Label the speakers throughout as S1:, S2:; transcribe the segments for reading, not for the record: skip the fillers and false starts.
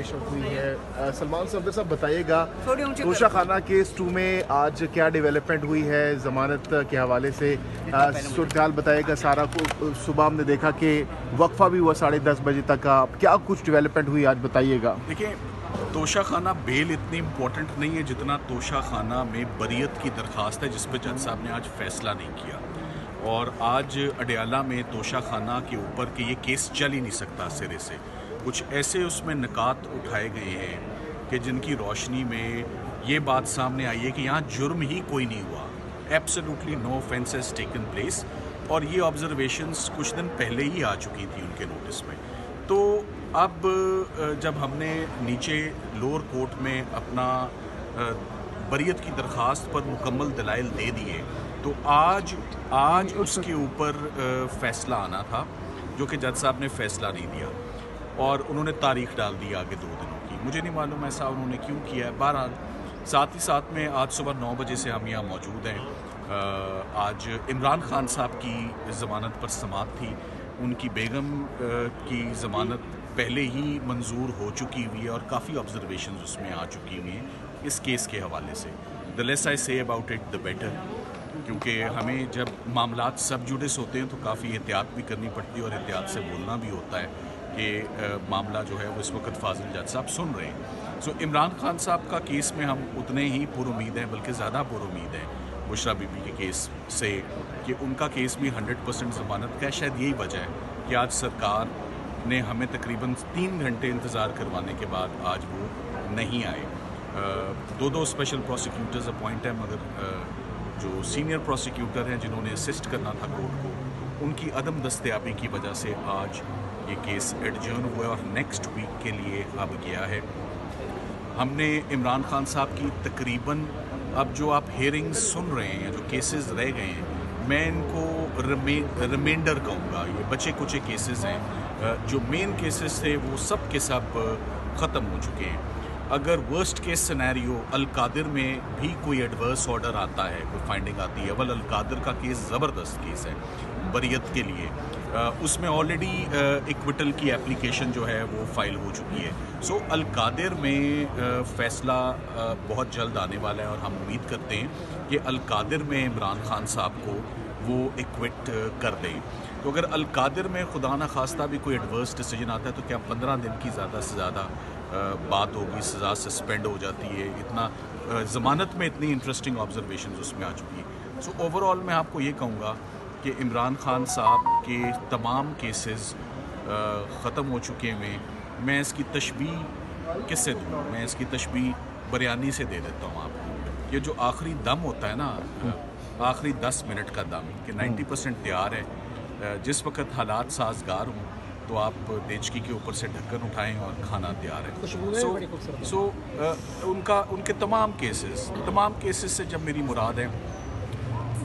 S1: पेश हुई है। सलमान सफदर साहब बताइएगा, तोशा खाना केस 2 में आज क्या डेवलपमेंट हुई है ज़मानत के हवाले से? सूरत बताइएगा सारा को। सुबह हमने देखा कि वक्फा भी हुआ 10:30 बजे तक का, क्या कुछ डेवलपमेंट हुई आज बताइएगा।
S2: देखिए, तोशा खाना बेल इतनी इम्पोर्टेंट नहीं है जितना तोशा खाना में बरियत की दरख्वास्त है, जिस पर जज साहब ने आज फैसला नहीं किया। और आज अडयाला में तोशा खाना के ऊपर कि ये केस चल ही नहीं सकता सिरे से, कुछ ऐसे उसमें निकात उठाए गए हैं कि जिनकी रोशनी में ये बात सामने आई है कि यहाँ जुर्म ही कोई नहीं हुआ, absolutely no offence has taken place. और ये ऑब्जर्वेशंस कुछ दिन पहले ही आ चुकी थी उनके नोटिस में। तो अब जब हमने नीचे लोअर कोर्ट में अपना बरियत की दरख्वास्त पर मुकम्मल दलाइल दे दिए, तो आज उसके ऊपर फ़ैसला आना था, जो कि जज साहब ने फ़ैसला नहीं दिया और उन्होंने तारीख डाल दी आगे 2 दिनों की। मुझे नहीं मालूम ऐसा उन्होंने क्यों किया है। बहरहाल साथ ही साथ में आज सुबह 9 बजे से हम यहाँ मौजूद हैं। आज इमरान खान साहब की ज़मानत पर समाअत थी। उनकी बेगम की ज़मानत पहले ही मंजूर हो चुकी हुई है और काफ़ी ऑब्जर्वेशंस उसमें आ चुकी हुई हैं इस केस के हवाले से। The less I say about it the better, क्योंकि हमें जब मामलात सब जुडिस होते हैं तो काफ़ी एहतियात भी करनी पड़ती है और एहतियात से बोलना भी होता है कि मामला जो है वो इस वक्त फाजिल जज साहब सुन रहे हैं। सो इमरान खान साहब का केस में हम उतने ही पुरुमीद हैं, बल्कि ज़्यादा पुरुमीद हैं बुशरा बीबी के केस से, कि उनका केस भी 100% ज़मानत का है। शायद यही वजह है कि आज सरकार ने हमें तकरीबन 3 घंटे इंतज़ार करवाने के बाद आज वो नहीं आए। 2 स्पेशल प्रोसिक्यूटर्स अपॉइंट हैं, मगर जो सीनियर प्रोसिक्यूटर हैं जिन्होंने असिस्ट करना था कोर्ट को, उनकी अदम दस्तयाबी की वजह से आज ये केस एडजर्न हुआ और नेक्स्ट वीक के लिए अब गया है। हमने इमरान खान साहब की तकरीबन अब जो आप हेयरिंग्स सुन रहे हैं या जो केसेस रह गए हैं, मैं इनको रिमाइंडर कहूँगा। ये बचे कुचे केसेस हैं, जो मेन केसेस थे वो सब के सब ख़त्म हो चुके हैं। अगर वर्स्ट केस सिनेरियो अल-कादिर में भी कोई एडवर्स ऑर्डर आता है, कोई फाइंडिंग आती है, अल कादिर का केस ज़बरदस्त केस है बरियत के लिए, उसमें ऑलरेडी इक्विटल की एप्लीकेशन जो है वो फाइल हो चुकी है। सो अल-कादिर में फ़ैसला बहुत जल्द आने वाला है और हम उम्मीद करते हैं कि अल-कादिर में इमरान खान साहब को वो इक्विट कर दें। तो अगर अल-कादिर में खुदा न खास्ता भी कोई एडवर्स डिसीजन आता है तो क्या 15 दिन की ज़्यादा से ज़्यादा बात होगी, सज़ा सस्पेंड हो जाती है। इतना ज़मानत में इतनी इंटरेस्टिंग ऑब्जर्वेशन उसमें आ चुकी है। सो ओवरऑल मैं आपको ये कहूँगा कि इमरान खान साहब के तमाम केसेस ख़त्म हो चुके हैं। मैं इसकी तशबीह किससे दूँ? मैं इसकी तशबीह बिरयानी से दे देता हूँ आपको। ये जो आखिरी दम होता है ना, आखिरी 10 मिनट का दम कि 90% तैयार है, जिस वक्त हालात साजगार हों तो आप देचकी के ऊपर से ढक्कन उठाएं और खाना तैयार है। उनके तमाम केसेस से जब मेरी मुराद है,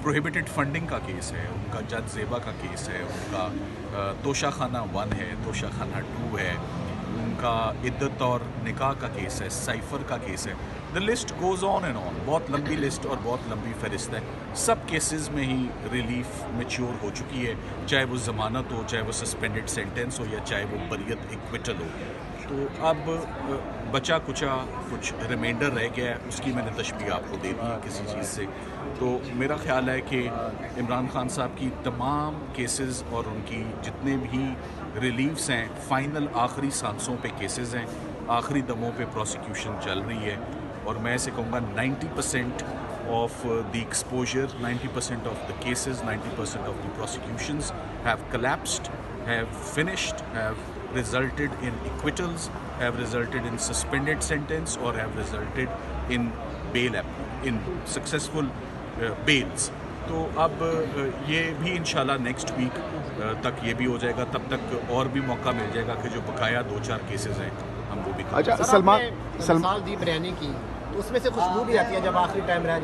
S2: प्रोहिबिटेड फंडिंग का केस है, उनका जज ज़ेबा का केस है, उनका तोशा खाना 1 है, तोशा खाना 2 है, उनका इद्दत और निकाह का केस है, साइफ़र का केस है। The list goes on and on. बहुत लंबी लिस्ट और बहुत लंबी फहरिस्त है। सब केसेस में ही रिलीफ मैच्योर हो चुकी है, चाहे वो ज़मानत हो, चाहे वो सस्पेंडेड सेंटेंस हो, या चाहे वो बरियत इक्विटल हो। तो अब बचा कुचा कुछ रिमाइंडर रह गया है, उसकी मैंने तशबीह आपको दे दी है किसी चीज़ से। तो मेरा ख्याल है कि इमरान खान साहब की तमाम केसेस और उनकी जितने भी रिलीफ्स हैं, फ़ाइनल आखिरी सांसों पे केसेस हैं, आखिरी दमों पे प्रोसिक्यूशन चल रही है। और मैं ऐसे कहूँगा 90% of the exposure, 90% of the cases, 90% of the prosecutions have collapsed, have finished, have resulted in acquittals, have resulted in suspended sentence, or have resulted in in successful bails. तो अब ये भी इंशाल्लाह नेक्स्ट वीक तक ये भी हो जाएगा। तब तक और भी मौका मिल जाएगा कि जो बकाया 2-4 केसेस हैं हम वो भी।
S1: अच्छा, सलमान
S3: दी बिरयानी की, तो उसमें से खुशबू भी आती है जब आखिरी टाइम रह जाए।